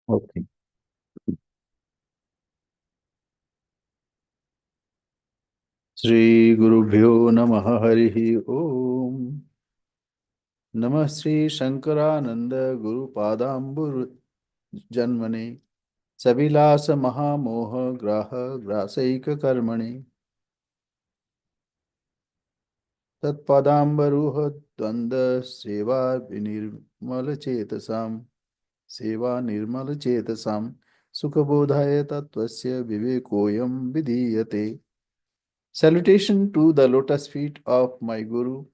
Okay. Shri Gurubhyo Namaha Harihi Om. Namah Shri Shankarananda Guru Padambur Janmane Sabilasa Mahamoha Graha Grasaika Karmane Tat Padambaruha Dvanda Seva Vinirmala Chetasam Seva Nirmala Chetasam Sukhabodhaya Tattvasya Vivekoyam Vidhiyate. Salutation to the lotus feet of my Guru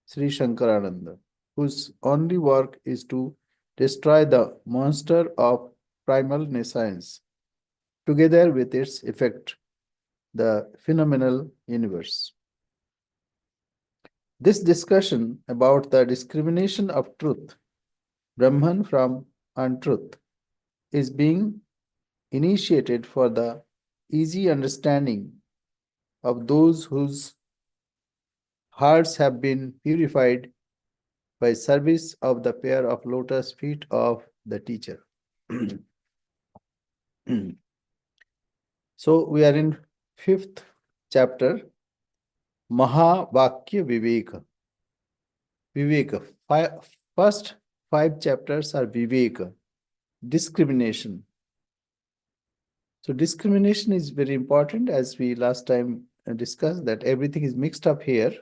Sri Shankarananda, whose only work is to destroy the monster of primal nescience, together with its effect, the phenomenal universe. This discussion about the discrimination of truth, Brahman from untruth, is being initiated for the easy understanding of those whose hearts have been purified by service of the pair of lotus feet of the teacher. So we are in 5th chapter, Mahavakya Viveka. Viveka. First 5 chapters are Viveka, discrimination. So discrimination is very important, as we last time discussed, that everything is mixed up here.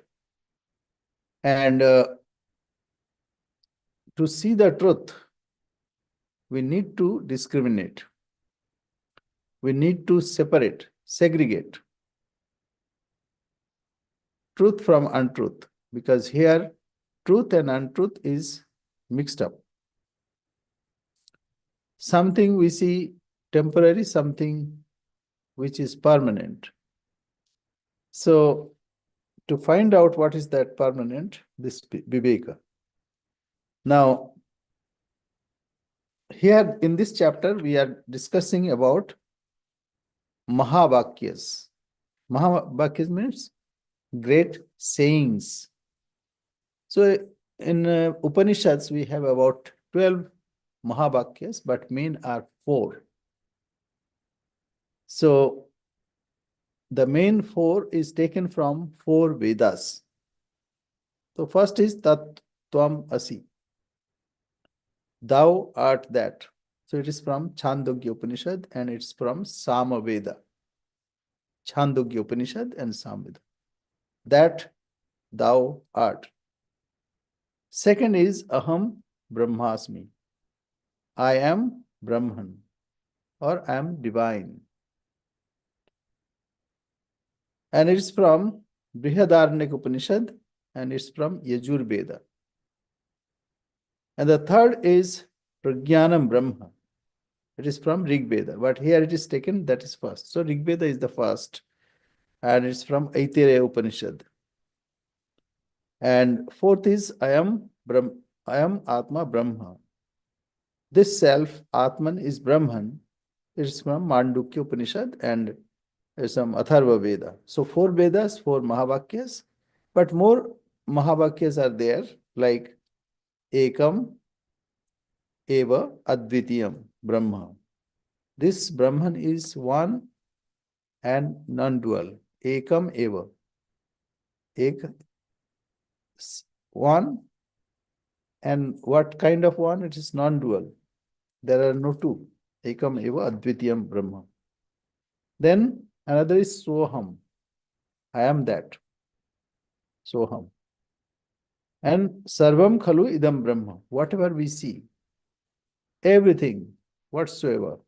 And to see the truth, we need to discriminate. We need to separate, segregate truth from untruth, because here truth and untruth is mixed up. Something we see temporary, something which is permanent. So to find out what is that permanent, this Viveka. Now, here in this chapter, we are discussing about Mahavakyas. Mahavakyas means great sayings. So in Upanishads, we have about 12 Mahavakyas, but main are 4. So the main 4 is taken from 4 Vedas. So first is Tat Tvam Asi. Thou art that. So it is from Chandogya Upanishad and it's from Samaveda. Chandogya Upanishad and Samaveda. That thou art. Second is Aham Brahmasmi. I am Brahman, or I am divine. And it is from Brihadaranyaka Upanishad and it's from Yajurveda. And the third is Prajnanam Brahma. It is from Rig Veda, but here it is taken, that is first. So Rig Veda is the first, and it's from Aitareya Upanishad. And fourth is I am Atma Brahma. This self, Atman, is Brahman. It is from Mandukya Upanishad and some Atharva Veda. So 4 Vedas, 4 Mahavakyas, but more Mahavakyas are there, like Ekam Eva Advitiyam Brahma. This Brahman is one and non-dual. Ekam Eva. One, and what kind of one? It is non-dual. There are no two. Ekam Eva Advitiyam Brahma. Then another is Soham. I am that. Soham. And Sarvam Khalu Idam Brahma. Whatever we see, everything whatsoever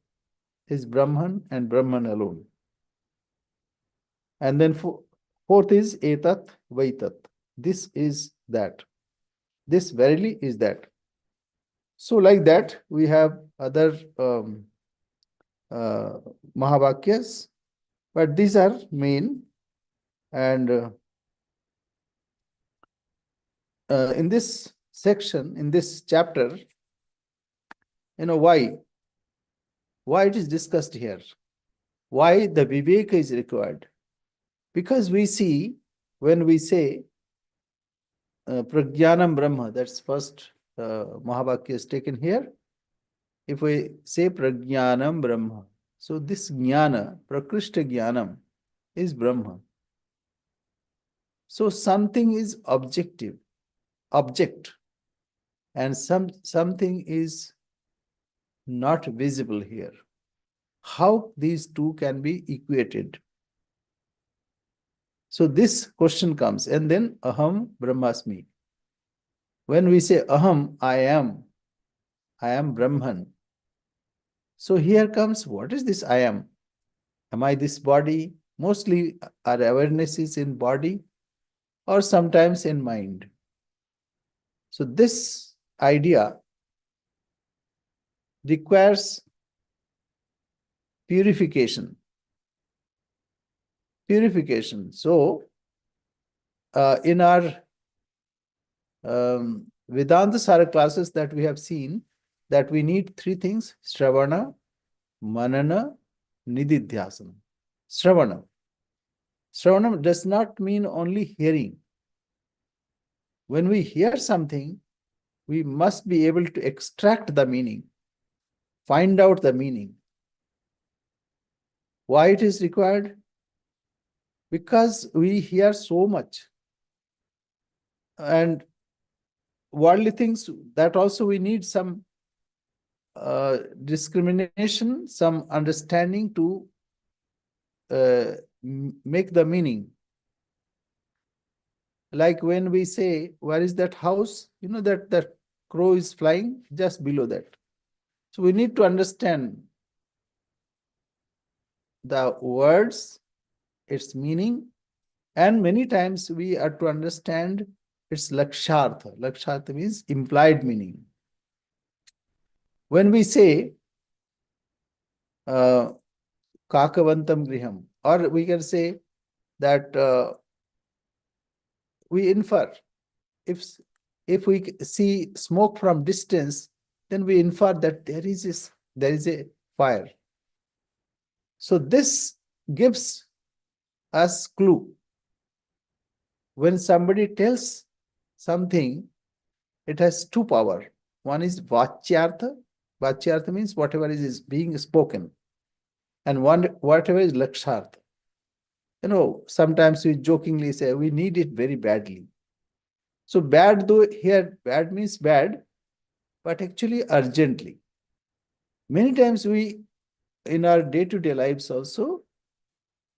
is Brahman and Brahman alone. And then fourth is Etat Vaitat. This is that. This verily is that. So like that, we have other Mahavakyas, but these are main. And in this section, in this chapter, why it is discussed here, why the Viveka is required. Because we see, when we say Prajnanam Brahma, that's first Mahavakya is taken here. if we say prajnanam Brahma, so this jnana, prakrishta jnanam, is Brahma. So something is object, and something is not visible here. How these two can be equated? So this question comes, and then aham brahmasmi. When we say aham, I am Brahman. So here comes, what is this I am? Am I this body? Mostly our awareness is in body or sometimes in mind. So this idea requires purification. So in our Vedanta Sara classes that we have seen, that we need three things: Shravana, Manana, Nididhyasana. Shravana. Shravana does not mean only hearing. When we hear something, we must be able to extract the meaning, find out the meaning. Why it is required? Because we hear so much. And worldly things, that also we need some discrimination, some understanding to make the meaning. Like when we say, where is that house? You know that crow is flying just below that. So we need to understand the words, its meaning, and many times we are to understand its lakshartha. Lakshartha means implied meaning. When we say kakavantam griham, or we can say that we infer, if we see smoke from distance, then we infer that there is a fire. So this gives us clue. When somebody tells something, it has two power. One is vachyartha. Vachyartha means whatever is being spoken. And whatever is lakshartha. You know, sometimes we jokingly say, we need it very badly. So bad, though here bad means bad, but actually urgently. Many times we, in our day-to-day lives also,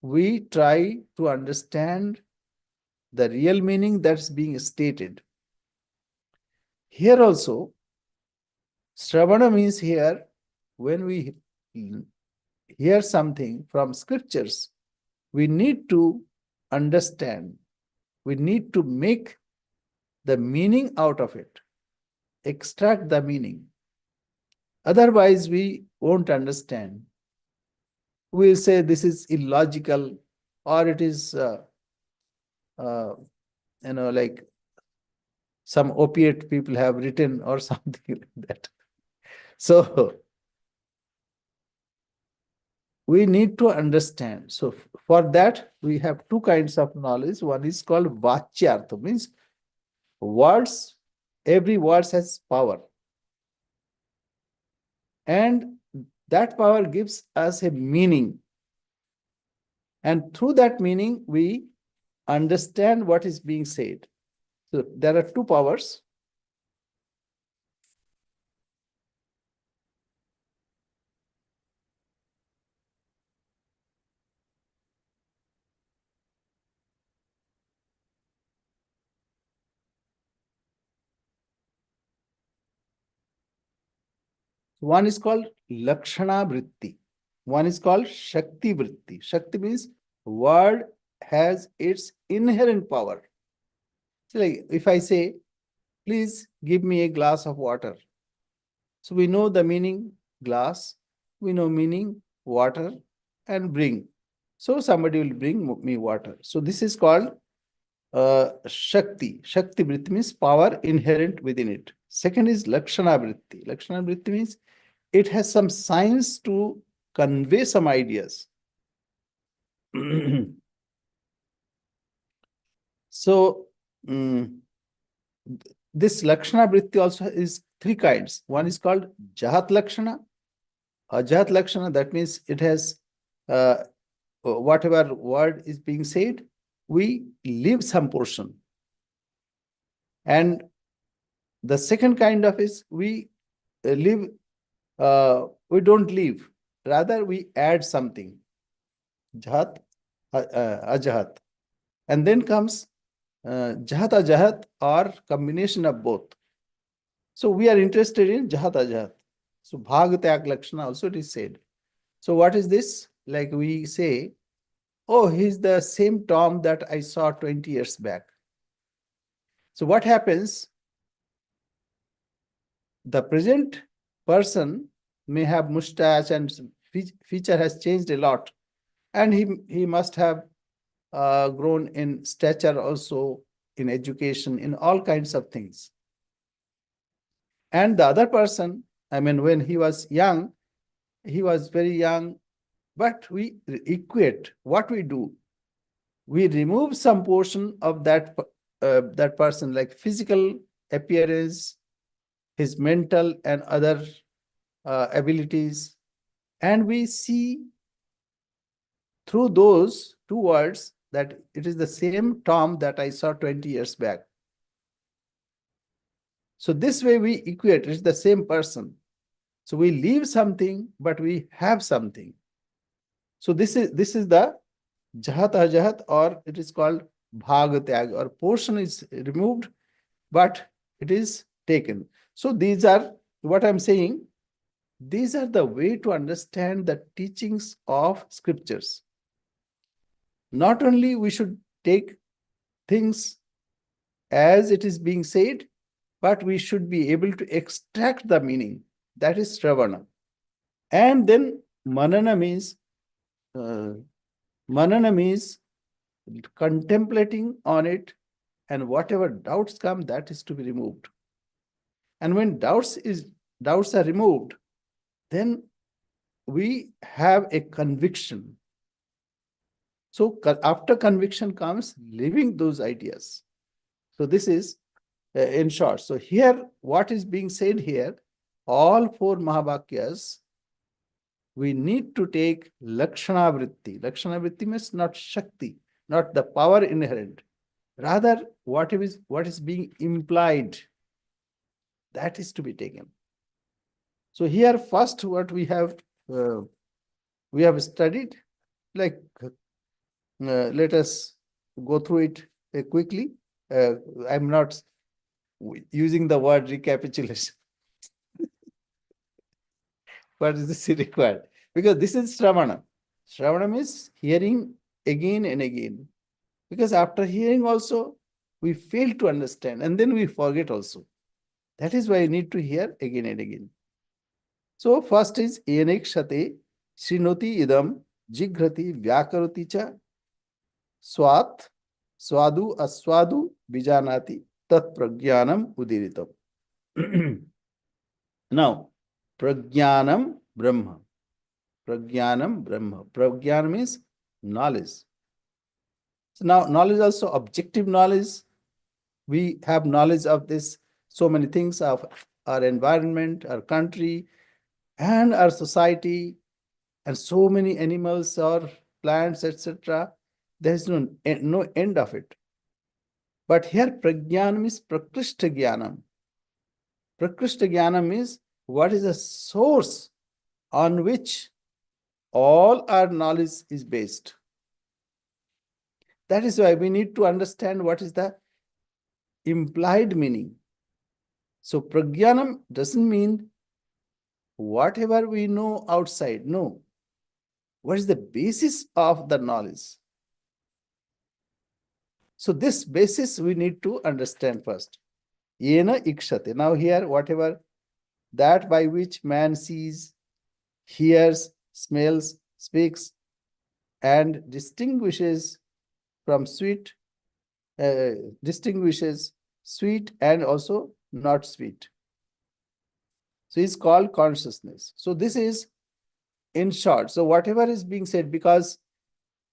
we try to understand the real meaning that's being stated. Here also, Shravana means here, when we hear something from scriptures, we need to understand, we need to make the meaning out of it, extract the meaning. Otherwise, we won't understand. We'll say this is illogical, or it is, like some opiate people have written or something like that. So we need to understand. So for that, we have two kinds of knowledge. One is called vachyartha, means words, every word has power. And that power gives us a meaning. And through that meaning, we understand what is being said. So there are two powers. One is called Lakshana Vritti. One is called Shakti Vritti. Shakti means word has its inherent power. So like if I say, please give me a glass of water. So we know the meaning glass, we know meaning water, and bring. So somebody will bring me water. So this is called Shakti. Shakti Vritti means power inherent within it. Second is Lakshana Vritti. Lakshana Vritti means it has some science to convey some ideas. So this Lakshana Vritti also is three kinds. One is called Jahat Lakshana. Jahat Lakshana, that means it has whatever word is being said, we leave some portion. And the second kind of is we leave, we don't leave, rather we add something. Jahat, Ajahat. And then comes Jahat Ajahat, or combination of both. So we are interested in Jahat Ajahat. So Bhag Tyag Lakshana also it is said. So what is this? Like we say, oh, he's the same Tom that I saw 20 years back. So what happens? The present person may have mustache and feature has changed a lot. And he must have grown in stature also, in education, in all kinds of things. And the other person, I mean, when he was young, he was very young, but we equate what we do. We remove some portion of that person, like physical appearance, his mental and other abilities, and we see through those two words that it is the same Tom that I saw 20 years back. So this way we equate, it's the same person. So we leave something, but we have something. So this is the Jahat Ajahat, or it is called Bhag Tyag, or portion is removed, but it is taken. So these are what I'm saying. These are the way to understand the teachings of scriptures. Not only we should take things as it is being said, but we should be able to extract the meaning. That is Shravana. And then Manana means contemplating on it, and whatever doubts come, that is to be removed. And when doubts are removed, then we have a conviction. So after conviction comes living those ideas. So this is in short. So here, what is being said here, all four Mahavakyas, we need to take Lakshana Vritti. Lakshana Vritti means not Shakti, not the power inherent. Rather, what is being implied, that is to be taken. So here, first, what we have studied, like let us go through it quickly. I'm not using the word recapitulation. What is this required? Because this is Shravana. Shravana means hearing again and again. Because after hearing also, we fail to understand, and then we forget also. That is why I need to hear again and again. So first is Enekshate, Srinoti idam, Jigrati, Vyakaroti cha, Swat, Swadu, Aswadu, Bijanati, Tat Pragyanam Udiritam. Now, Pragyanam Brahma. Pragyanam Brahma. Pragyan means knowledge. So now, knowledge also objective knowledge. We have knowledge of this, so many things of our environment, our country, and our society, and so many animals or plants, etc. There is no end of it. But here, Pragyanam is Prakrishta Gyanam. Prakrishta Gyanam is what is the source on which all our knowledge is based. That is why we need to understand what is the implied meaning. So Pragyanam doesn't mean whatever we know outside. No. What is the basis of the knowledge? So this basis we need to understand first. Yena ikshate. Now here, whatever that by which man sees, hears, smells, speaks, and distinguishes from sweet, distinguishes sweet and also not sweet. So it's called consciousness. So this is in short. So whatever is being said, because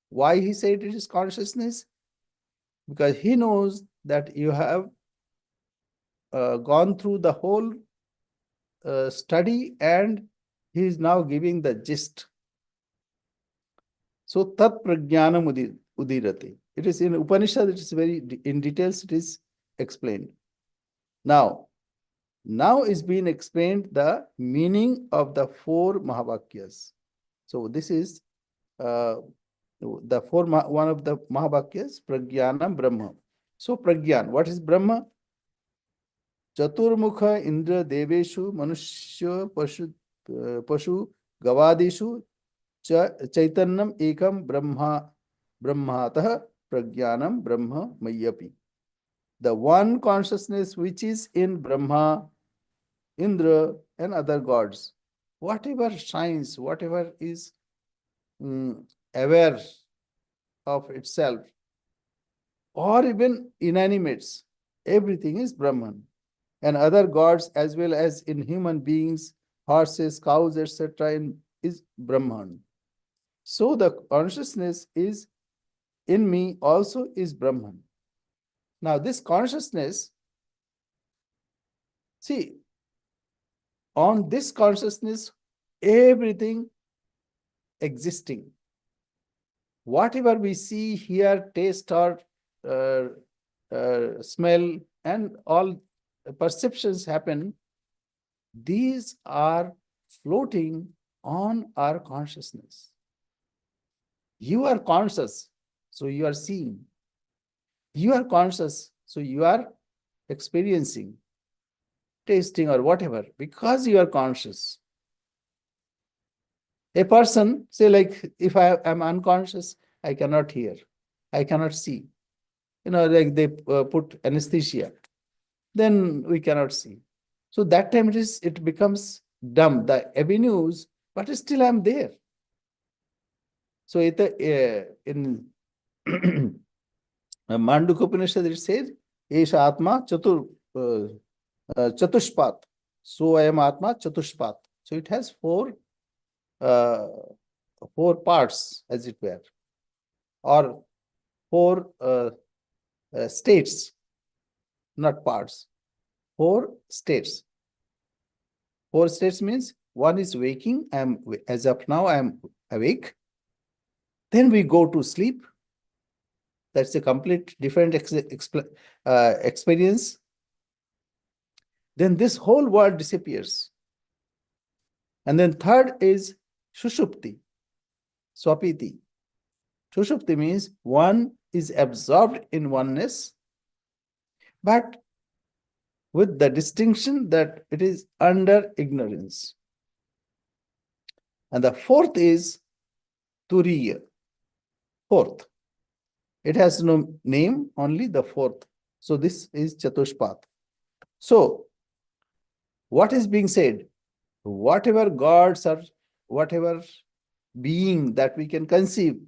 why he said it is consciousness? Because he knows that you have gone through the whole study, and he is now giving the gist. So tat prajnanam udirate. It is in Upanishad, it is very in details, it is explained. Now is being explained the meaning of the four Mahavakyas. So this is the one of the Mahavakyas, Prajnanam Brahma. So Pragyan, what is Brahma? Chaturmukha Indra Deveshu Manushya Pashu Gavadishu Chaitanyam Ekam Brahmatah Pragyanam Brahma Mayapi. The one consciousness which is in Brahma, Indra, and other gods. Whatever shines, whatever is aware of itself, or even inanimates, everything is Brahman. And other gods, as well as in human beings, horses, cows, etc., is Brahman. So the consciousness is in me also is Brahman. Now this consciousness, see, on this consciousness, everything existing. Whatever we see, hear, taste, or smell, and all perceptions happen, these are floating on our consciousness. You are conscious, so you are seeing. You are conscious, so you are experiencing, tasting, or whatever, because you are conscious. A person, say, like, if I am unconscious, I cannot hear, I cannot see. Like they put anesthesia, then we cannot see. So that time it becomes dumb, the avenues, but still I'm there. So in Mandukya Upanishad it says, Esha Atma Chatushpat. So I am Atma Chatushpat. So it has four parts, as it were, or four states, not parts, four states. Four states means one is waking, as of now I am awake. Then we go to sleep. That's a complete different experience. Then this whole world disappears. And then third is Shushupti, Swapiti. Shushupti means one is absorbed in oneness, but with the distinction that it is under ignorance. And the fourth is Turiya. Fourth. It has no name, only the fourth. So this is Chatushpat. So what is being said? Whatever gods or whatever being that we can conceive,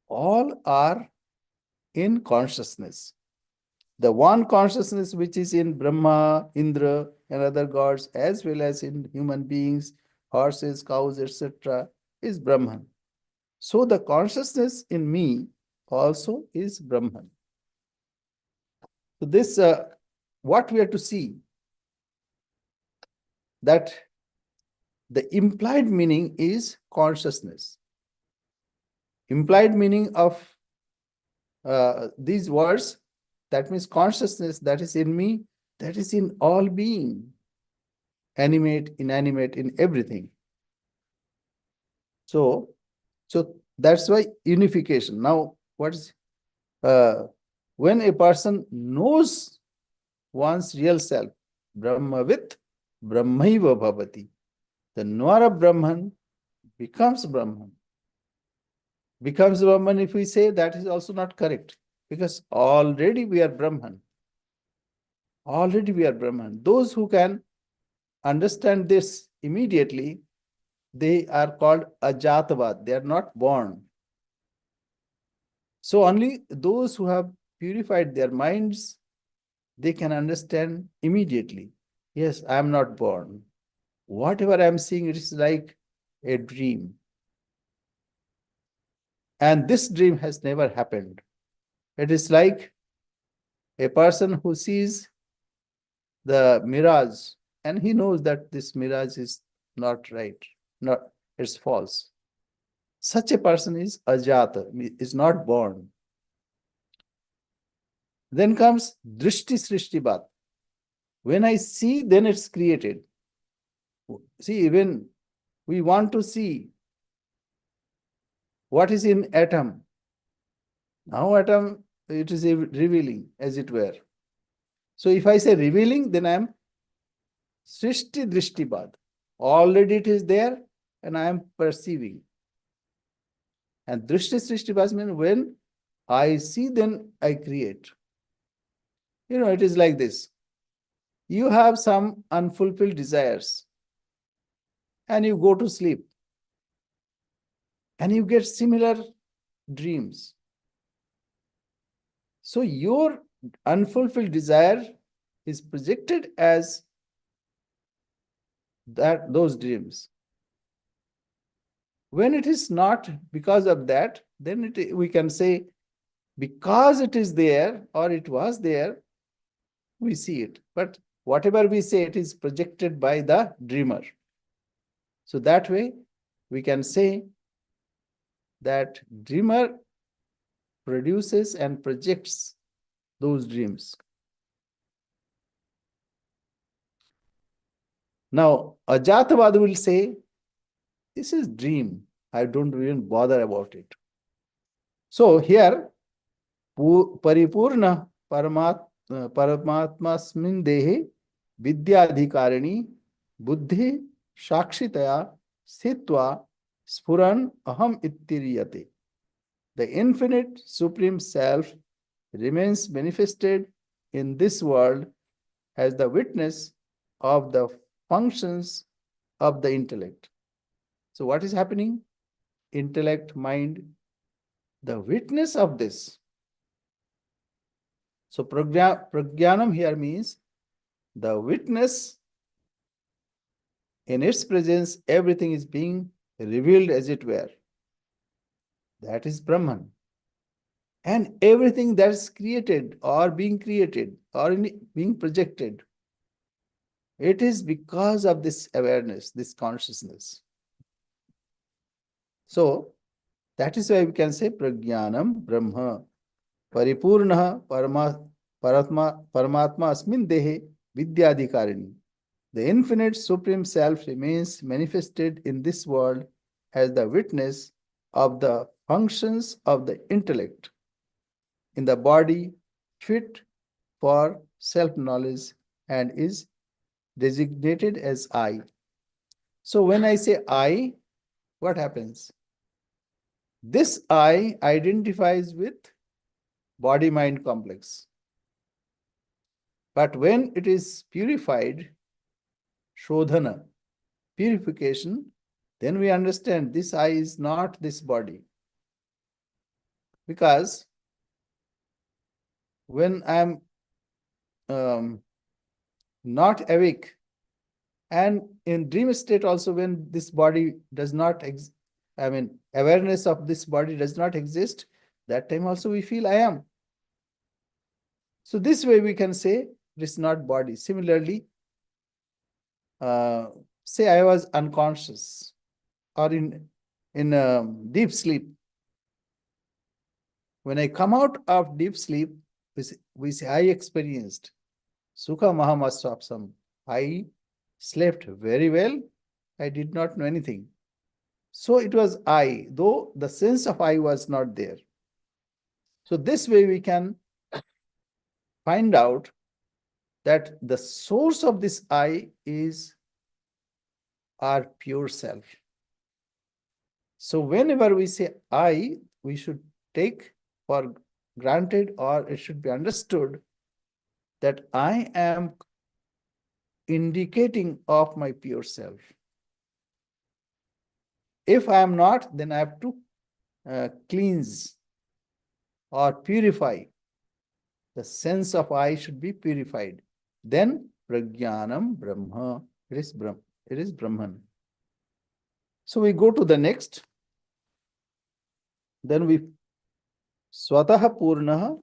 all are in consciousness. The one consciousness which is in Brahma, Indra, and other gods, as well as in human beings, horses, cows, etc., is Brahman. So the consciousness in me also is Brahman. So this, what we are to see, that the implied meaning is consciousness. Implied meaning of these words, that means consciousness that is in me, that is in all being, animate, inanimate, in everything. So that's why unification. Now, what is when a person knows one's real self, Brahmavit Brahmaiva Bhavati, the knower of Brahman becomes Brahman. Becomes Brahman, if we say, that is also not correct, because already we are Brahman. Already we are Brahman. Those who can understand this immediately, they are called Ajatavad. They are not born. So only those who have purified their minds, they can understand immediately. Yes, I am not born. Whatever I am seeing, it is like a dream. And this dream has never happened. It is like a person who sees the mirage, and he knows that this mirage is not right, not it's false. Such a person is ajata, is not born. Then comes drishti srishti bhat. When I see, then it's created. See, even we want to see what is in atom. Now atom, it is revealing, as it were. So if I say revealing, then I am srishti drishti bhat. Already it is there, and I am perceiving. And drishti srishti bhat means when I see, then I create. It is like this. You have some unfulfilled desires, and you go to sleep, and you get similar dreams. So your unfulfilled desire is projected as those dreams. When it is not because of that, then we can say because it is there or it was there, we see it. But whatever we say, it is projected by the dreamer. So that way, we can say that dreamer produces and projects those dreams. Now, Ajatavada will say, this is dream. I don't even bother about it. So here, paripurna paramatmasmin dehe vidyadhikarini buddhi shakshitaya sthitva spuran aham ittiriyate. The infinite supreme self remains manifested in this world as the witness of the functions of the intellect. So what is happening? Intellect, mind, the witness of this. So prajnanam here means the witness. In its presence, everything is being revealed, as it were. That is Brahman. And everything that's created or being projected, it is because of this awareness, this consciousness. So that is why we can say prajnanam brahma paripurna paramatma asmin dehe vidyadhikarini. The infinite supreme self remains manifested in this world as the witness of the functions of the intellect in the body, fit for self-knowledge, and is designated as I. So when I say I, what happens? This I identifies with body-mind complex. But when it is purified, shodhana, purification, then we understand this I is not this body. Because when I am not awake, and in dream state also, when this body does not awareness of this body does not exist, that time also we feel I am. So this way we can say it is not body. Similarly, say I was unconscious or in deep sleep. When I come out of deep sleep, we say I experienced Sukha Mahamaswapsam. I slept very well. I did not know anything. So it was I, though the sense of I was not there. So this way we can find out that the source of this I is our pure self. So whenever we say I, we should take for granted, or it should be understood, that I am indicating of my pure self. If I am not, then I have to cleanse or purify. The sense of I should be purified. Then prajnanam brahma, it is Brahman. So we go to the next. Then we, swatah purnaha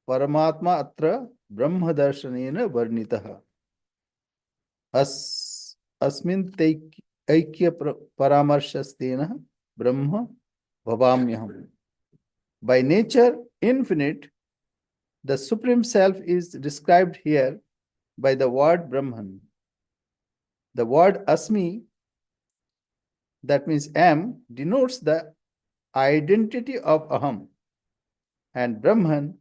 paramatma atra Brahma darshanena varnitah. अस्मिन् ऐक्य परामर्शस्तेन ब्रह्म भवाम्यहम्. By nature infinite, the Supreme Self is described here by the word Brahman. The word Asmi, that means am, denotes the identity of Aham. And Brahman,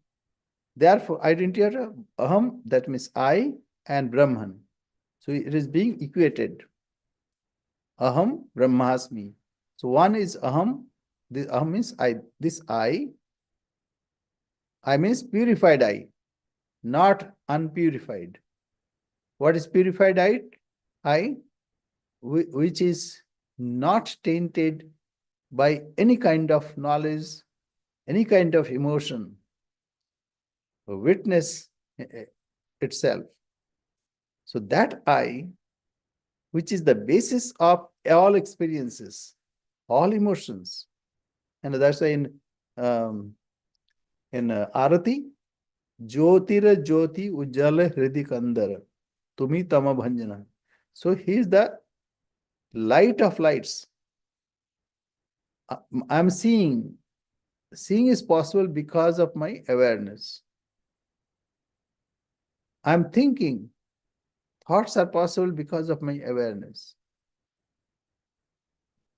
therefore, identity of Aham, that means I and Brahman. So it is being equated. Aham Brahmasmi. So one is Aham. This Aham means I. This I means purified I, not unpurified. What is purified I? Which is not tainted by any kind of knowledge, any kind of emotion, witness itself. So that I, which is the basis of all experiences, all emotions, and that's why in Arati, Jyotira Jyoti Ujjala Hridi Kandara, Tumi Tama Bhanjana. So he is the light of lights. I'm seeing. Seeing is possible because of my awareness. I'm thinking. Thoughts are possible because of my awareness.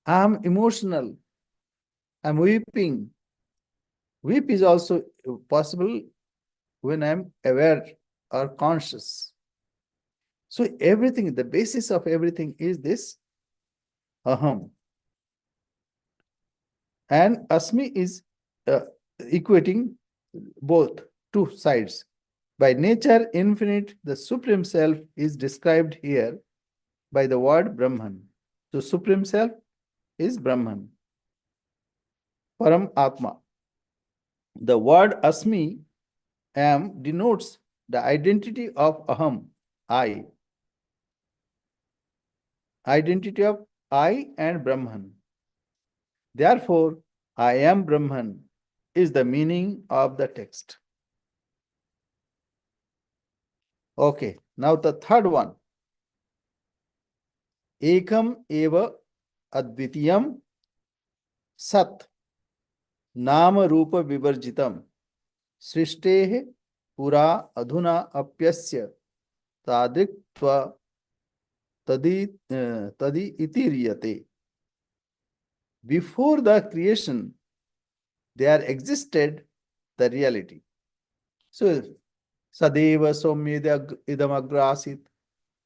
I'm emotional. I'm weeping. Weep is also possible when I'm aware or conscious. So everything, the basis of everything is this aham. And asmi is equating both two sides. By nature infinite, the Supreme Self is described here by the word Brahman. So Supreme Self is Brahman, Param Atma. The word Asmi, am, denotes the identity of Aham, I. Identity of I and Brahman. Therefore, I am Brahman is the meaning of the text. Okay, now the third one. Ekam eva advitiyam sat nama rupa vivarjitam सृष्टेः पुरा अधुना अप्यस्य तादृक्त्वा तदि इतिर्यते. Before the creation, there existed the reality. So, Sadeva Somyeda Idam Agrasit.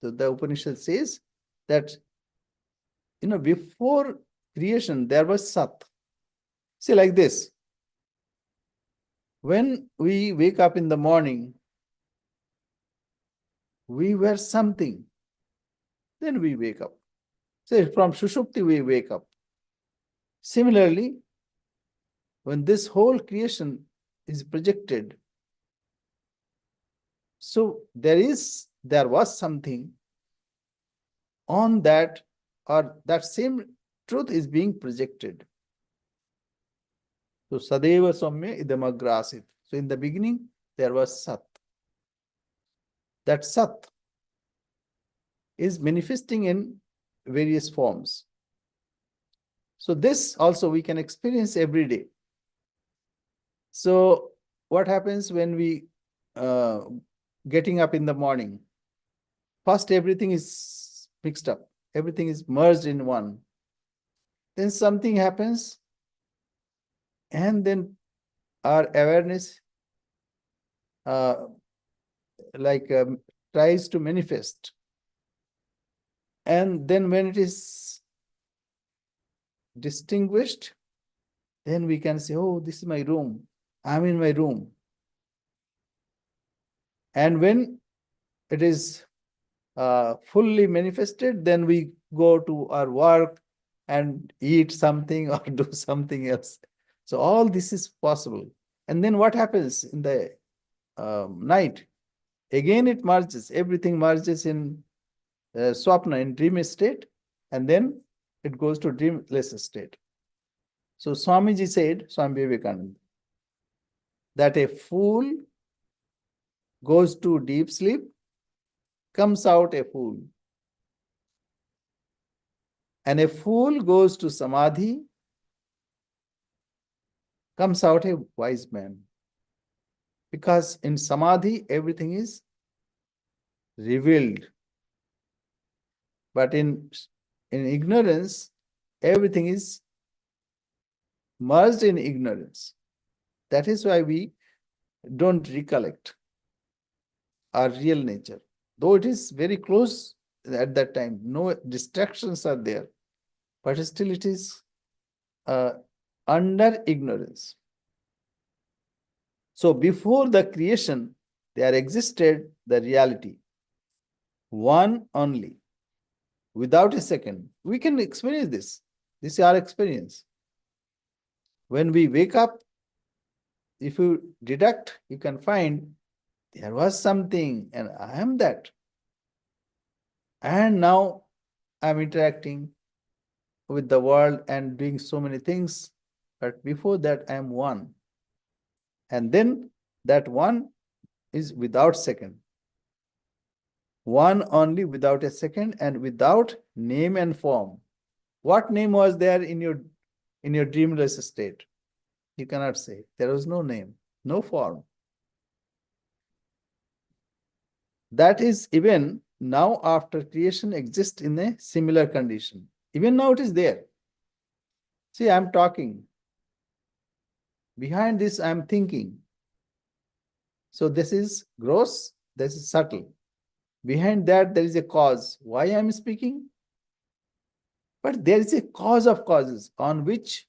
So the Upanishad says that, before creation, there was Sat. See, like this. When we wake up in the morning, we were something. Then we wake up. Say from Shushupti we wake up. Similarly, when this whole creation is projected, so there was something on that, or that same truth is being projected. So Sadeva Somya Idamagrasit. So in the beginning, there was Sat. That Sat is manifesting in various forms. So this also we can experience every day. So what happens when we getting up in the morning? First, everything is mixed up. Everything is merged in one. Then something happens, and then our awareness tries to manifest. And then when it is distinguished, then we can say, oh, this is my room. I'm in my room. And when it is fully manifested, then we go to our work and eat something or do something else. So all this is possible. And then what happens in the night? Again, it merges. Everything merges in swapna, in dream state, and then it goes to dreamless state. So Swamiji said, Swami Vivekananda, that a fool goes to deep sleep, comes out a fool. And a fool goes to samadhi, comes out a wise man. Because in samadhi, everything is revealed. But in ignorance, everything is merged in ignorance. That is why we don't recollect our real nature. Though it is very close at that time, no distractions are there, but still it is under ignorance. So before the creation, there existed the reality, one only, without a second. We can experience this. This is our experience. When we wake up, if you deduct, you can find there was something and I am that. And now I'm interacting with the world and doing so many things. But before that, I am one. And then that one is without second. One only, without a second, and without name and form. What name was there in your dreamless state? You cannot say. There was no name, no form. That is even now after creation exists in a similar condition. Even now it is there. See, I am talking. Behind this, I am thinking. So this is gross, this is subtle. Behind that, there is a cause. Why I am speaking? But there is a cause of causes on which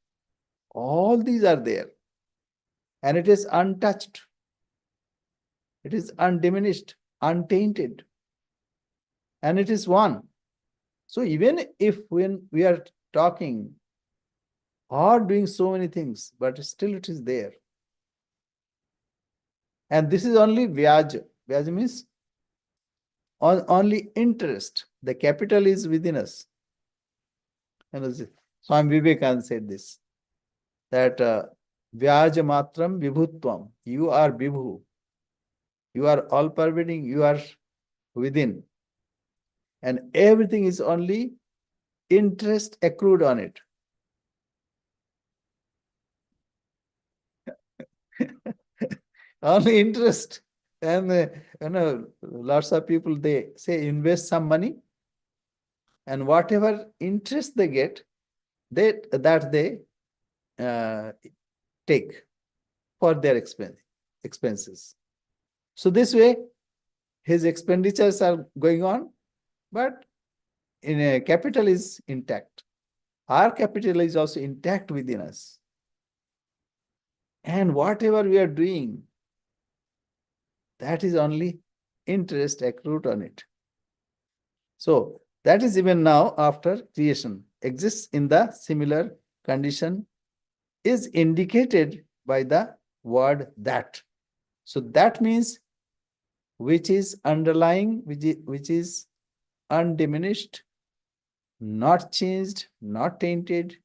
all these are there. And it is untouched. It is undiminished, untainted. And it is one. So even if when we are talking or doing so many things, but still it is there. And this is only Vyaj. Vyaj means only interest. The capital is within us. And Swami Vivekananda said this, that Vyaj matram vibhutvam. You are vibhu. You are all pervading. You are within. And everything is only interest accrued on it. Only interest. And lots of people, they say invest some money, and whatever interest they get, they take for their expenses. So this way, his expenditures are going on, but in a capital is intact. Our capital is also intact within us. And whatever we are doing, that is only interest accrued on it. So that is even now after creation, exists in the similar condition, is indicated by the word that. So that means which is underlying, which is undiminished, not changed, not tainted,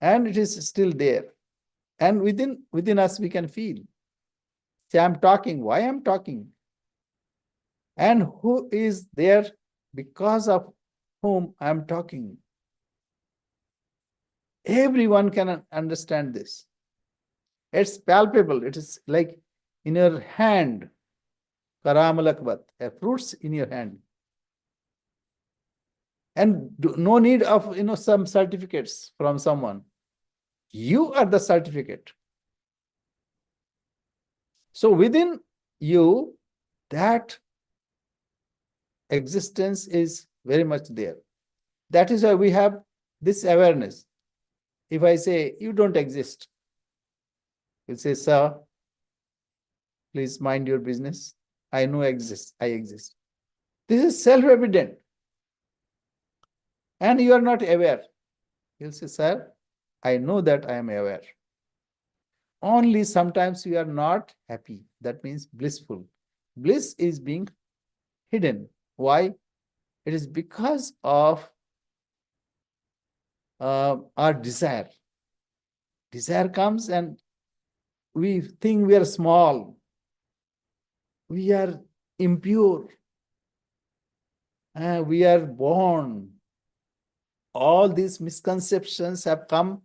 and it is still there. And within us we can feel. Say, I'm talking. Why I'm talking? And who is there because of whom I'm talking? Everyone can understand this. It's palpable. It is like in your hand, karamalakvat, a fruits in your hand. And no need of some certificates from someone. You are the certificate. So within you, that existence is very much there. That is why we have this awareness. If I say, you don't exist, you'll say, sir, please mind your business. I know I exist. This is self-evident. And you are not aware. You'll say, sir, I know that I am aware. Only sometimes you are not happy. That means blissful. Bliss is being hidden. Why? It is because of our desire. Desire comes and we think we are small. we are impure, we are born. All these misconceptions have come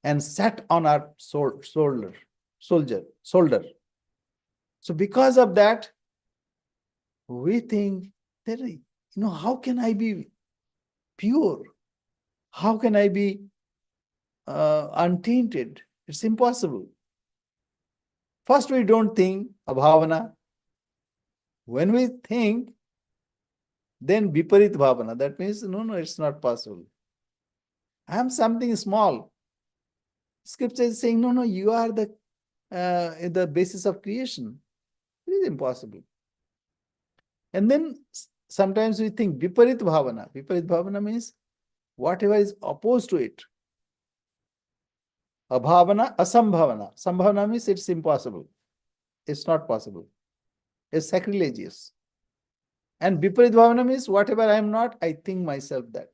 and sat on our shoulder. So because of that, we think that, how can I be pure? How can I be untainted? It's impossible. First, we don't think abhavana. When we think, then viparit bhavana. That means, no, it's not possible. I am something small. Scripture is saying, no, you are the basis of creation. It is impossible. And then sometimes we think viparit bhavana. Viparit bhavana means whatever is opposed to it. Abhavana, asambhavana. Sambhavana means it's impossible. It's not possible. It's sacrilegious. And viparit bhavana means whatever I am not, I think myself that.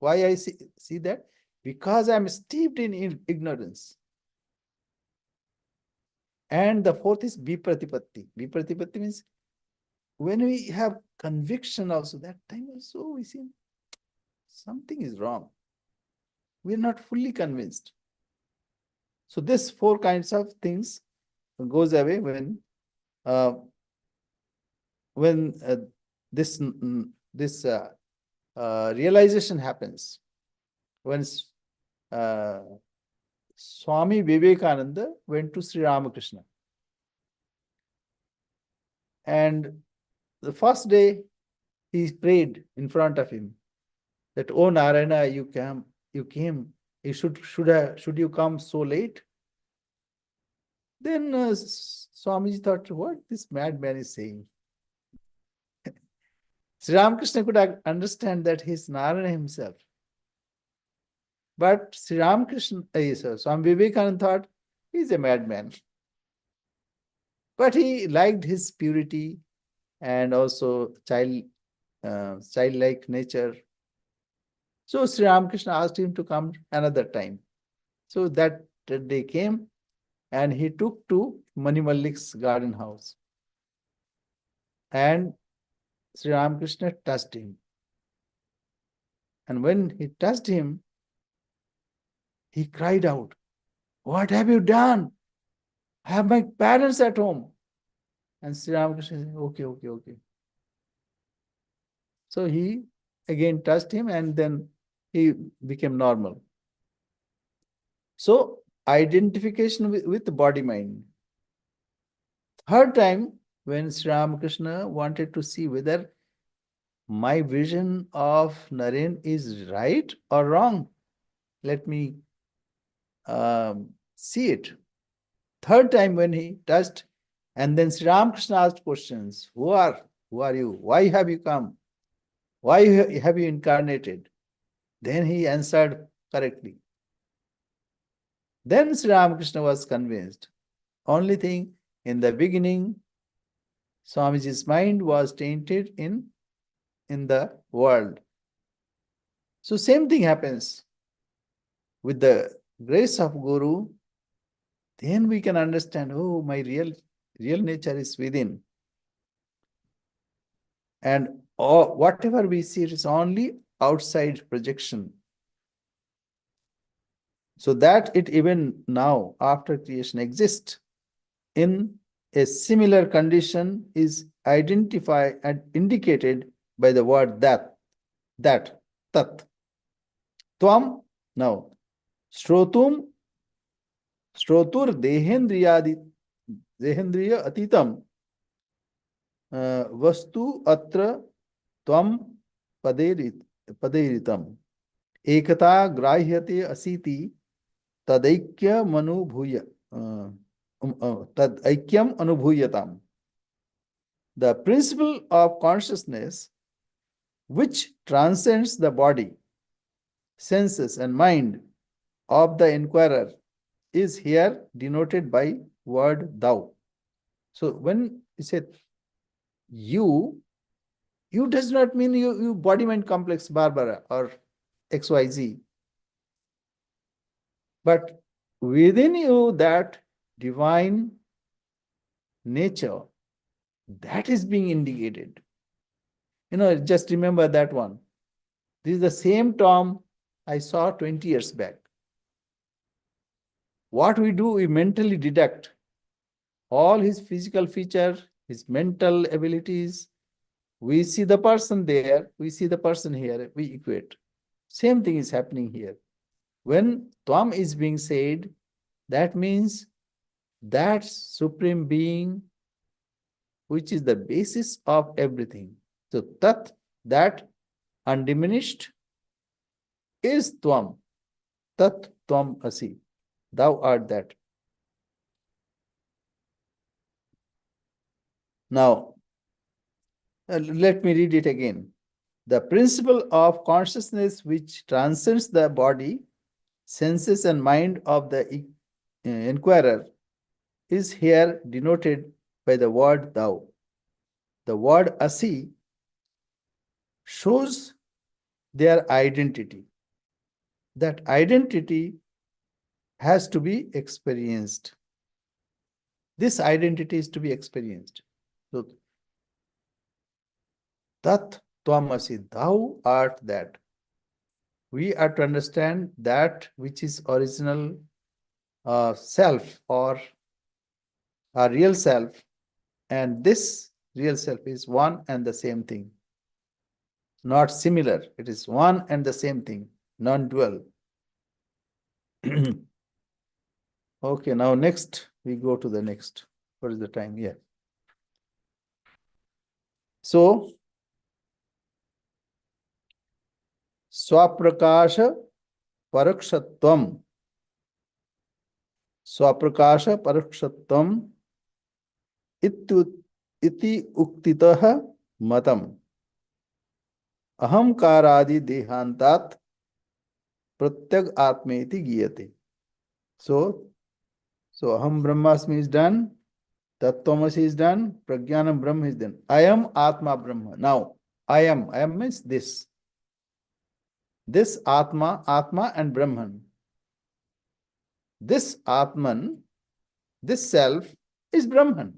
Why I see that? Because I am steeped in ignorance. And the fourth is vipratipatti. Vipratipatti means when we have conviction also, that time also we see something is wrong. We are not fully convinced. So this four kinds of things goes away when this realization happens. When Swami Vivekananda went to Sri Ramakrishna, and the first day he prayed in front of him that, "Oh Narayana, you came. Should you come so late?" Then Swamiji thought, what this madman is saying. Sri Ramakrishna could understand that he is Narayana himself. But Sri Ramakrishna, Swami Vivekananda thought he is a madman. But he liked his purity and also childlike nature. So Sri Ramakrishna asked him to come another time. So that day came, and he took to Mani Mallik's garden house. And Sri Ramakrishna touched him. And when he touched him, he cried out, "What have you done? I have my parents at home." And Sri Ramakrishna said, okay. So he again touched him, and then he became normal. So identification with the body-mind. Third time, when Sri Ramakrishna wanted to see whether my vision of Naren is right or wrong, let me see it. Third time when he touched, and then Sri Ramakrishna asked questions. Who are you? Why have you come? Why have you incarnated? Then he answered correctly. Then Sri Ramakrishna was convinced. Only thing, in the beginning, Swamiji's mind was tainted in the world. So same thing happens. With the grace of Guru, then we can understand, oh, my real nature is within. And whatever we see, it is only outside projection. So that it even now, after creation, exists in a similar condition is identified and indicated by the word that, tat. Tvam, now, shrotur dehendriya atitam vastu atra tvam paderitam ekata grahyate asiti tadaikyam anubhuyatam. The principle of consciousness which transcends the body, senses and mind of the inquirer is here denoted by word thou. So when you say you does not mean you body-mind complex Barbara or XYZ. But within you, that divine nature That is being indicated. Just remember that one. This is the same Tom I saw 20 years back. What we do, we mentally deduct all his physical feature, his mental abilities. We see the person there, we see the person here, we equate. Same thing is happening here. When Tvam is being said, that means that supreme being, which is the basis of everything. So Tat, that undiminished, is Tvam. Tat Tvam Asi. Thou art that. Now, let me read it again. The principle of consciousness which transcends the body, senses, and mind of the inquirer is here denoted by the word thou. The word asi shows their identity. That identity has to be experienced. This identity is to be experienced. So, tat tvam asi, thou art that. We are to understand that which is original self or our real self, and this real self is one and the same thing. Not similar. It is one and the same thing, non-dual. Okay, now next, we go to the next. What is the time? Yeah. So, Swaprakasha Parakshatvam. Swaprakasha Parakshatvam iti uktitaha matam. Ahamkaradi dehantat pratyag atmeti giyate. So Aham Brahmasmi is done, Tattvamasi is done, Prajnanam Brahma is done. I am Atma Brahma. Now, I am means this. This Atma and Brahman. This Atman, this self is Brahman.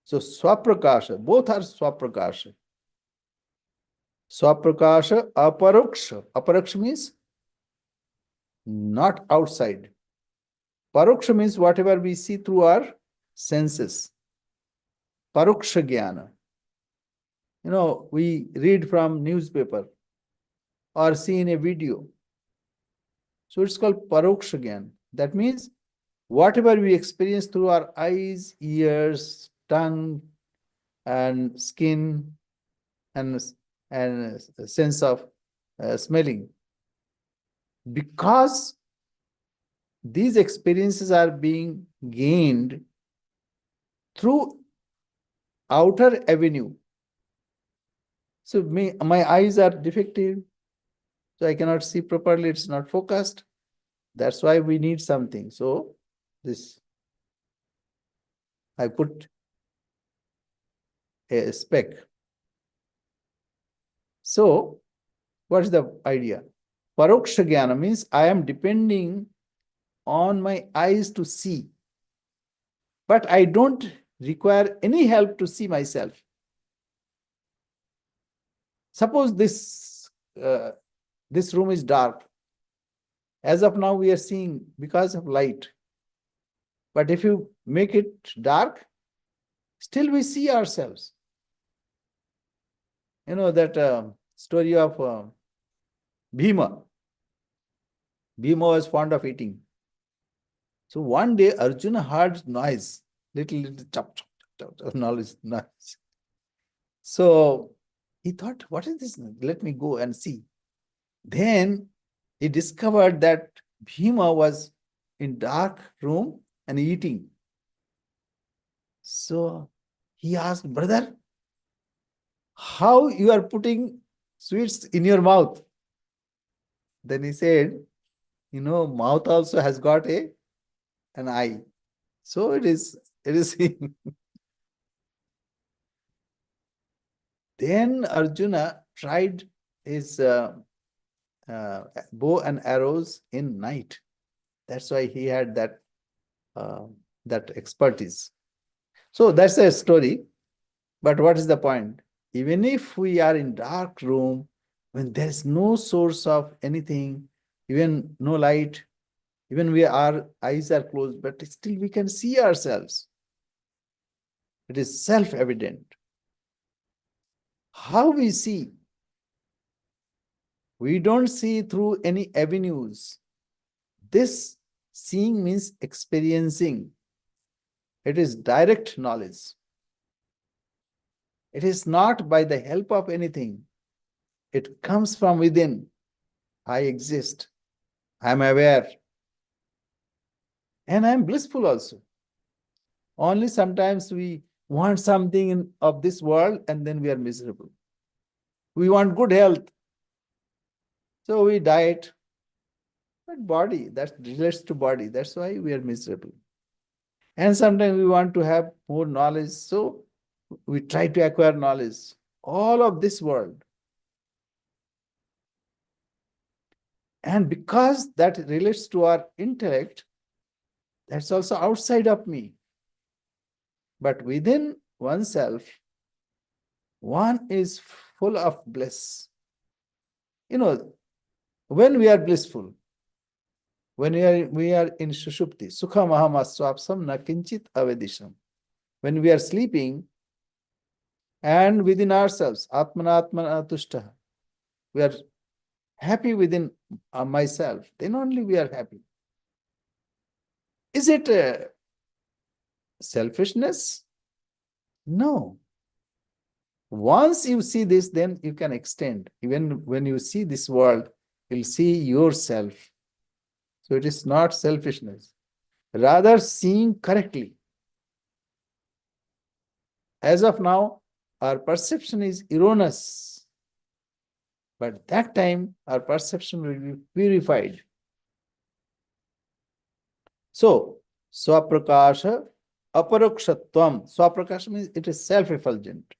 So Swaprakasha, both are Swaprakasha. Swaprakasha Aparoksha. Aparoksha means not outside. Paroksha means whatever we see through our senses. Paroksha Jnana. We read from newspaper or see in a video. So it's called Paroksha Jnana. That means whatever we experience through our eyes, ears, tongue, and skin, and sense of smelling. Because these experiences are being gained through outer avenue. So my eyes are defective, so I cannot see properly, it's not focused. That's why we need something. So this, I put a spec. So what is the idea? Paroksha Jnana means I am depending on my eyes to see, but I don't require any help to see myself. Suppose this room is dark. As of now, we are seeing because of light. But if you make it dark, still we see ourselves. You know that story of Bhima. Bhima was fond of eating. So one day Arjuna heard noise, little chop, chop, chop, chop, noise. So he thought, what is this? Let me go and see. Then he discovered that Bhima was in dark room and eating. So he asked, brother, how you are putting sweets in your mouth? Then he said, mouth also has got an eye. So it is. Then Arjuna tried his bow and arrows in night. That's why he had that expertise. So that's a story. But what is the point? Even if we are in dark room, when there is no source of anything, even no light, even our eyes are closed, but still we can see ourselves. It is self-evident. How we see? We don't see through any avenues. This seeing means experiencing. It is direct knowledge. It is not by the help of anything. It comes from within. I exist. I am aware. And I am blissful also. Only sometimes we want something of this world and then we are miserable. We want good health. So we diet. But body, that relates to body. That's why we are miserable. And sometimes we want to have more knowledge. So we try to acquire knowledge. All of this world. And because that relates to our intellect, that's also outside of me. But within oneself, one is full of bliss. When we are blissful, when we are in Sushupti, Sukham aham aswapsam na kinchit avedisham. When we are sleeping and within ourselves, atmanatmana tushtaha, we are happy within myself, then only we are happy. Is it selfishness? No. Once you see this, then you can extend. Even when you see this world, you'll see yourself. So it is not selfishness. Rather, seeing correctly. As of now, our perception is erroneous. But that time, our perception will be purified. So, swaprakasha aparokshatvam. Swaprakasha means it is self-effulgent.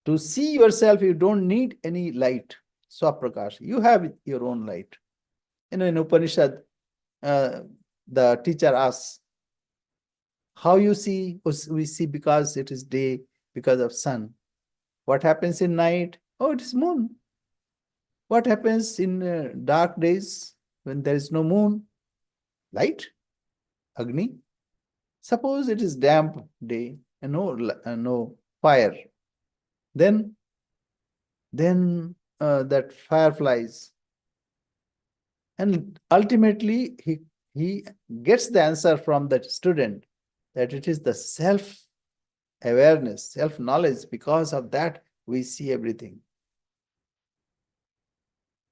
To see yourself, you don't need any light. Swaprakasha. You have your own light. In Upanishad, the teacher asks, how you see? We see because it is day, because of sun. What happens in night? Oh, it is moon. What happens in dark days when there is no moon? Light, Agni. Suppose it is damp day and no fire. Then that fireflies. And ultimately, he gets the answer from that student that it is the self-awareness, self-knowledge. Because of that, we see everything.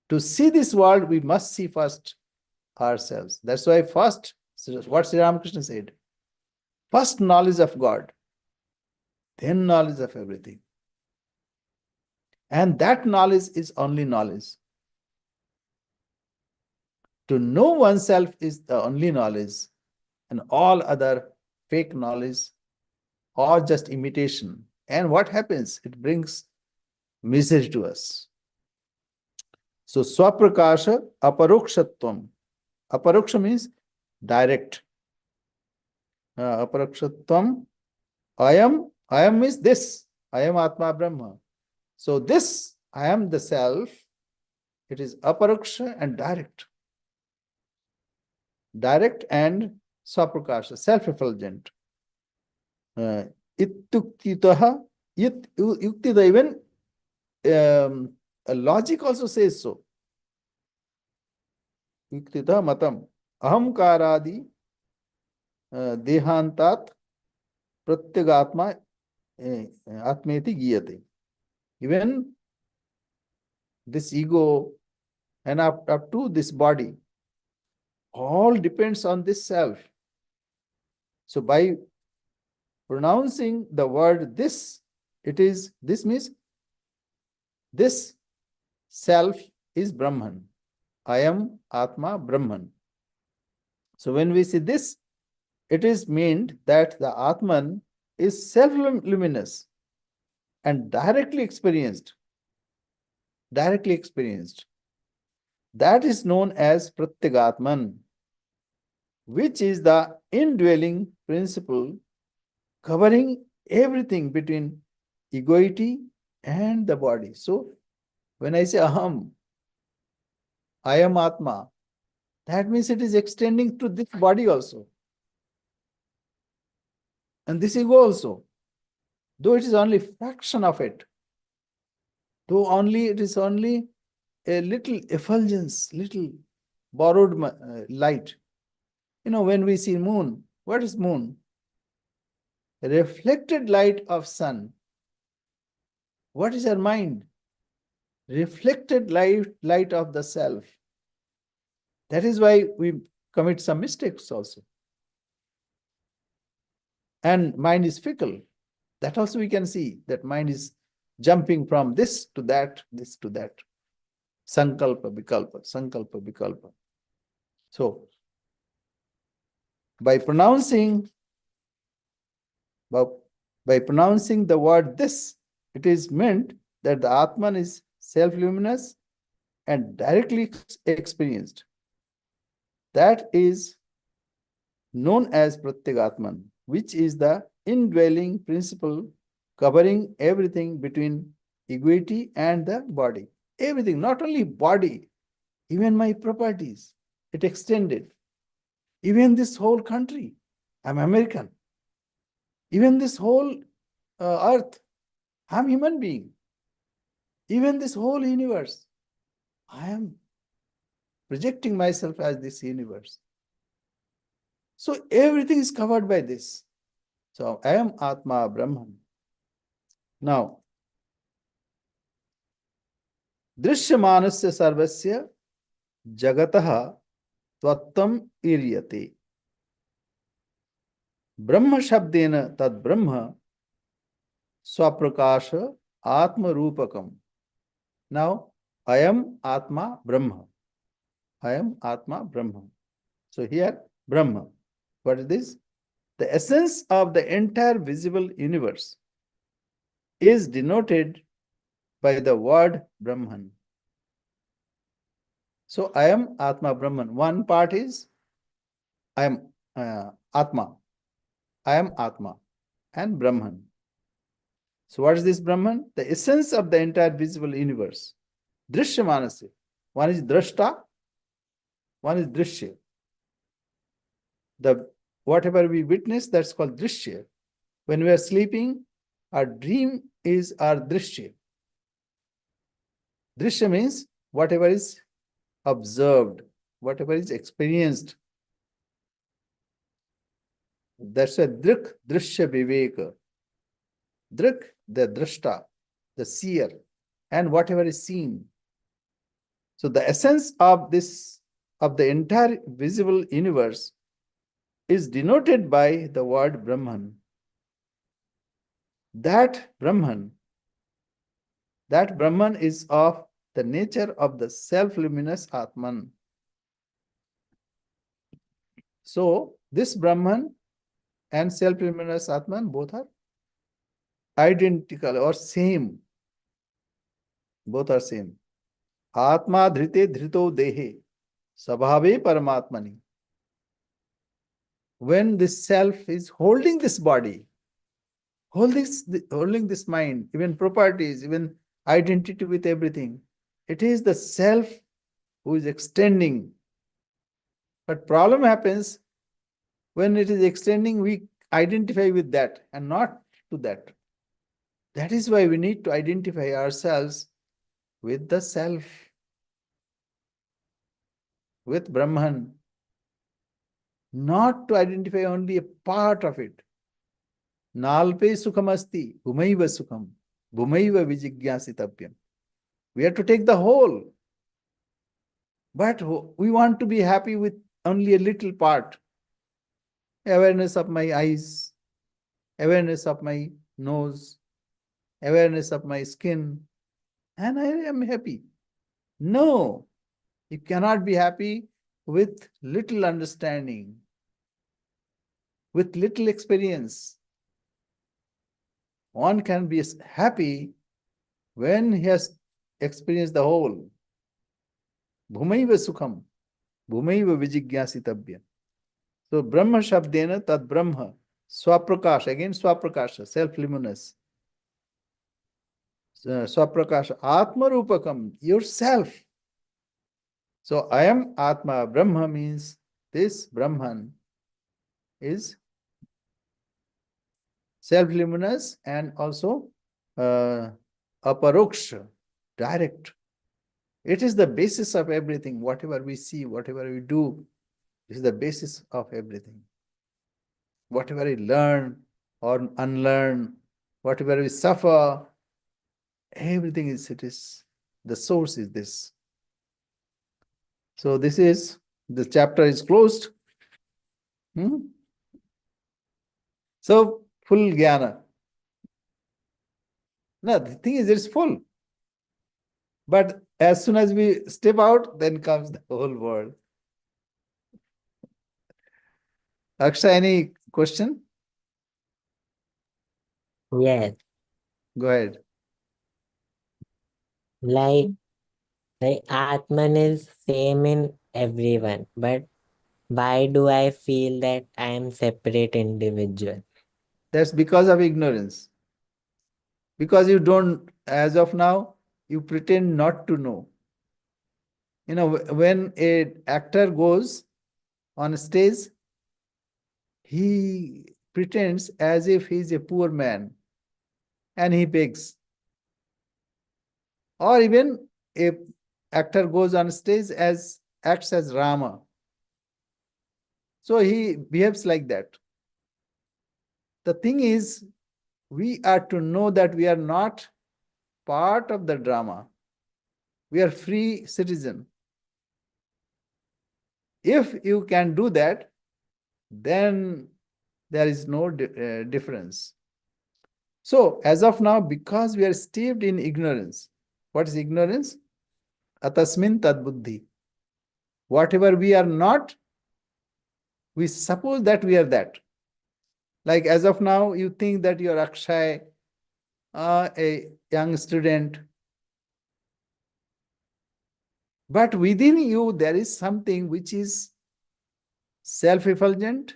To see this world, we must see first ourselves. That's why first, what Sri Ramakrishna said, first knowledge of God, then knowledge of everything. And that knowledge is only knowledge. To know oneself is the only knowledge, and all other fake knowledge or just imitation. And what happens? It brings misery to us. So, swaprakasha aparokshatvam. Aparoksha means direct. Aparokshatvam. I am means this. I am Atma Brahma. So, this I am the self. It is aparoksha and direct. Direct and swaprakasha, self-effulgent. Ityuktitaha, yuktita, even logic also says so. Yuktita matam. Ahamkaradi dehantat pratyagatma atmeti giyate. Even this ego and up to this body, all depends on this self. So by pronouncing the word this, this means this self is Brahman. I am Atma Brahman. So when we see this, it is meant that the Atman is self-luminous and directly experienced. That is known as Pratyagatman, which is the indwelling principle covering everything between egoity and the body. So when I say aham, I am Atma, that means it is extending to this body also. And this ego also. Though it is only fraction of it, though only it is only a little effulgence, little borrowed light. When we see moon, what is moon? Reflected light of sun. What is our mind? Reflected light of the self. That is why we commit some mistakes also. And mind is fickle. That also we can see that mind is jumping from this to that, this to that. Sankalpa, vikalpa, sankalpa, vikalpa. So, by pronouncing the word this, it is meant that the Atman is self-luminous and directly experienced. That is known as Pratyagatman, which is the indwelling principle covering everything between egoity and the body. Everything, not only body, even my properties, it extended. Even this whole country, I'm American. Even this whole earth, I'm human being. Even this whole universe, I am projecting myself as this universe. So everything is covered by this. So I am Atma Brahman. Now, Drishyamanasya sarvasya jagataha tvattam iryate. Brahma shabdena tad brahma swaprakasha atma rupakam. Now, I am Atma Brahma. I am Atma Brahma. So here, Brahma. What is this? The essence of the entire visible universe is denoted by the word Brahman. So I am Atma Brahman. One part is I am Atma. I am Atma and Brahman. So what is this Brahman? The essence of the entire visible universe. Drishyamanasya. One is Drashta, one is Drishya. Whatever we witness, that's called Drishya. When we are sleeping, our dream is our Drishya. Drishya means whatever is observed, whatever is experienced. That's a Drik, Drishya Viveka. Drik, the Drashta, the seer, and whatever is seen. So the essence of the entire visible universe is denoted by the word Brahman. That Brahman is of the nature of the self-luminous Atman. So this Brahman and self-luminous Atman both are identical or same. Both are same. Atma dhrite dhrito dehe sabhave paramatmani. When this self is holding this body, holding this mind, even properties, even identity with everything, it is the self who is extending. But problem happens when it is extending, we identify with that and not to that. That is why we need to identify ourselves with the self, with Brahman, not to identify only a part of it. Nalpe sukham asti, bhumaiva sukham, bhumaiva vijigyasitapyam. We have to take the whole. But we want to be happy with only a little part. Awareness of my eyes, awareness of my nose, awareness of my skin, and I am happy. No, you cannot be happy with little understanding, with little experience. One can be happy when he has experienced the whole. Bhumaiva sukham, bhumaiva vijigyasitabhya. So Brahma shabdena tad Brahma Swaprakash, again Swaprakash, self-luminous. Swaprakash, Atma Rupakam, yourself. So I am Atma. Brahma means this Brahman is self-luminous and also aparoksha, direct. It is the basis of everything. Whatever we see, whatever we do, is the basis of everything. Whatever we learn or unlearn, whatever we suffer, everything is, it is, the source is this. So this chapter is closed. So full jnana. No, the thing is, it's full. But as soon as we step out, then comes the whole world. Akshay, any question? Yes, Go ahead. like Atman is same in everyone, but why do I feel that I am separate individual? That's because of ignorance. Because you don't, as of now, you pretend not to know. You know, when an actor goes on stage, he pretends as if he's a poor man and he begs. Or even a actor goes on stage as acts as Rama. So he behaves like that. The thing is, we are to know that we are not part of the drama. We are free citizen. If you can do that, then there is no difference. So, as of now, because we are steeped in ignorance, what is ignorance? Atasmin tad buddhi. Whatever we are not, we suppose that we are that. Like as of now, you think that you are Akshay, a young student. But within you, there is something which is self-effulgent.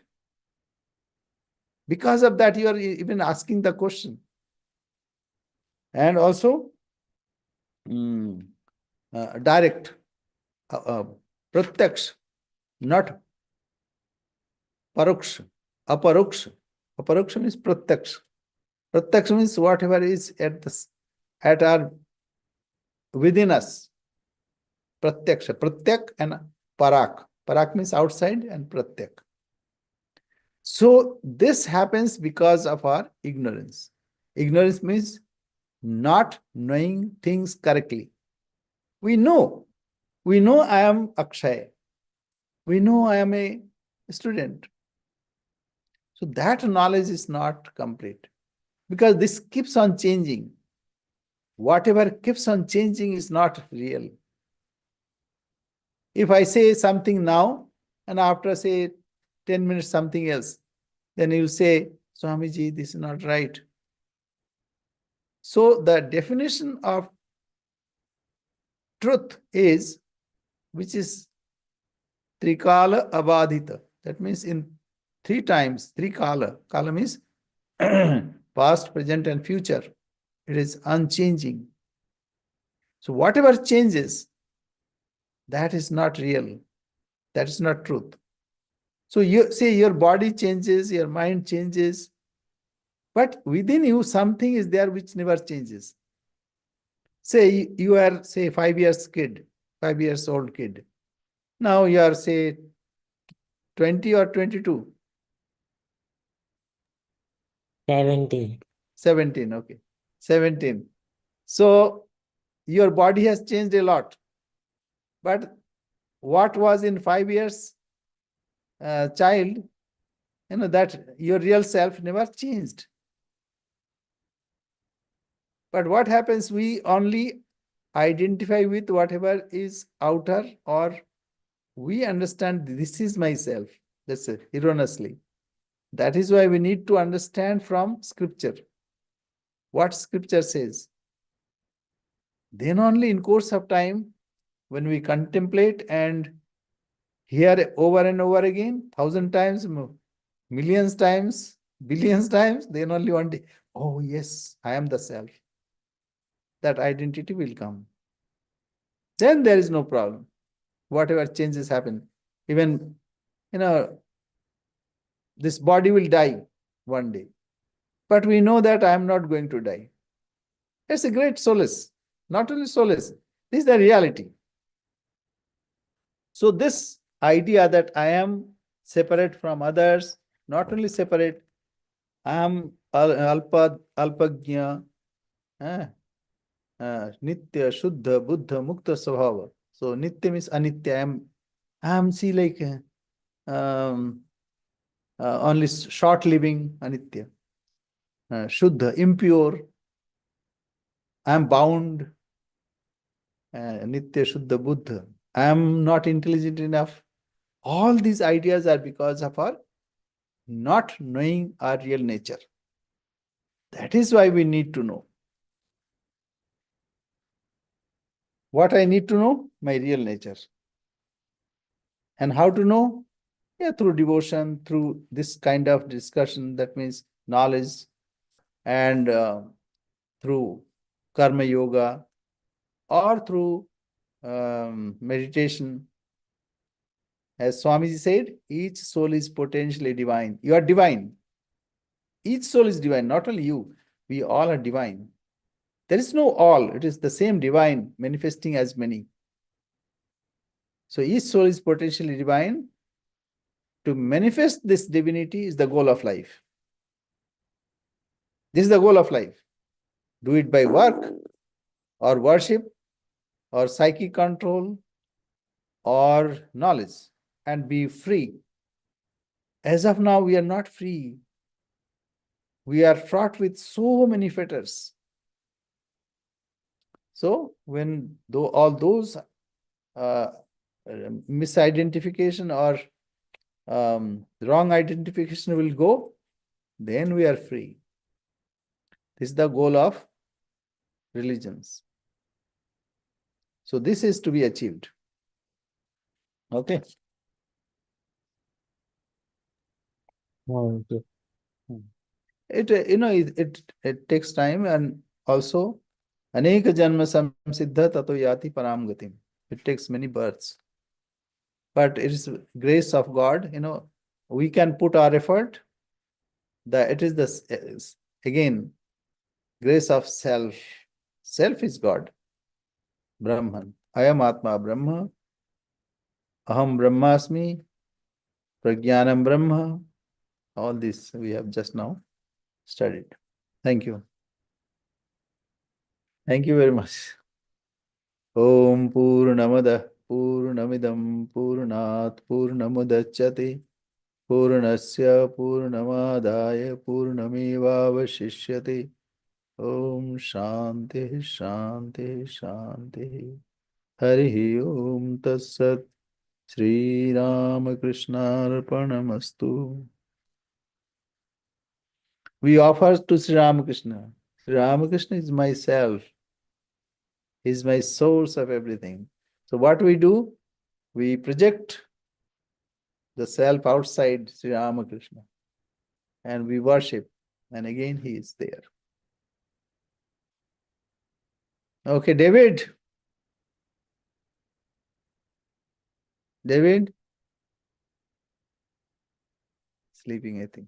Because of that, you are even asking the question. And also, direct, pratyaksh, not paroksha, aparoksha. Aparoksha means pratyaksh. Pratyaksh means whatever is at our within us. Pratyaksha, pratyak and parak. Parak means outside and pratyak. So this happens because of our ignorance. Ignorance means not knowing things correctly. We know I am Akshay. We know I am a student. So that knowledge is not complete because this keeps on changing. Whatever keeps on changing is not real. If I say something now and after say 10 minutes something else, then you say, Swamiji, this is not right. So the definition of truth is, which is Trikala Abadhita. That means in three times, three kala. Kala means past, present, and future. It is unchanging. So whatever changes, that is not real. That is not truth. So you say your body changes, your mind changes, but within you something is there which never changes. Say you are, say, 5 years kid, 5 years old kid. Now you are, say, 20 or 22? 70. 17, okay. 17. So your body has changed a lot. But what was in 5 years child, that your real self never changed. But what happens? We only identify with whatever is outer, or we understand this is myself. That's it, erroneously. That is why we need to understand from scripture. What scripture says. Then only in course of time, when we contemplate and hear over and over again, 1,000 times, millions times, billions times, then only one day, oh yes, I am the self. That identity will come. Then there is no problem. Whatever changes happen, even, you know, this body will die one day. But we know that I am not going to die. It's a great solace. Not only solace, this is the reality. So, this idea that I am separate from others, not only separate, I am alpagnya, nitya, shuddha, buddha, mukta svabhava. So, nitya means anitya. I am see like um, only short living, anitya. Shuddha, impure. I am bound, nitya, shuddha, buddha. I am not intelligent enough. All these ideas are because of our not knowing our real nature. That is why we need to know. What I need to know? My real nature. And how to know? Yeah, through devotion, through this kind of discussion, that means knowledge, and through karma yoga, or through meditation. As Swamiji said, each soul is potentially divine. You are divine. Each soul is divine, not only you. We all are divine. There is no all, it is the same divine manifesting as many. So each soul is potentially divine. To manifest this divinity is the goal of life. This is the goal of life. Do it by work, or worship, or psychic control, or knowledge, and be free. As of now, we are not free. We are fraught with so many fetters. So when all those uh, misidentification or wrong identification will go, then we are free. This is the goal of religions. So this is to be achieved. Okay. Okay. It it takes time, and also aneka janma samsiddha tato yati param gatim. It takes many births. But it is grace of God. We can put our effort. That it is again grace of self. Self is God, Brahman. I am Atma Brahma. Aham Brahmasmi. Prajnanam Brahma. All this we have just now studied. Thank you. Thank you very much. Om Purnamada Purnamidam Purnat Purnamudachyate Purnasya Purnamadaya Purnamevavashishyate. Om Shanti Shanti Shanti. Hari Om Tatsat. Sri Ramakrishna Arpanamastu. We offer to Sri Ramakrishna. Sri Ramakrishna is myself. He is my source of everything. So what we do? We project the self outside Sri Ramakrishna and we worship. And again, he is there. Okay, David. David? Sleeping, I think.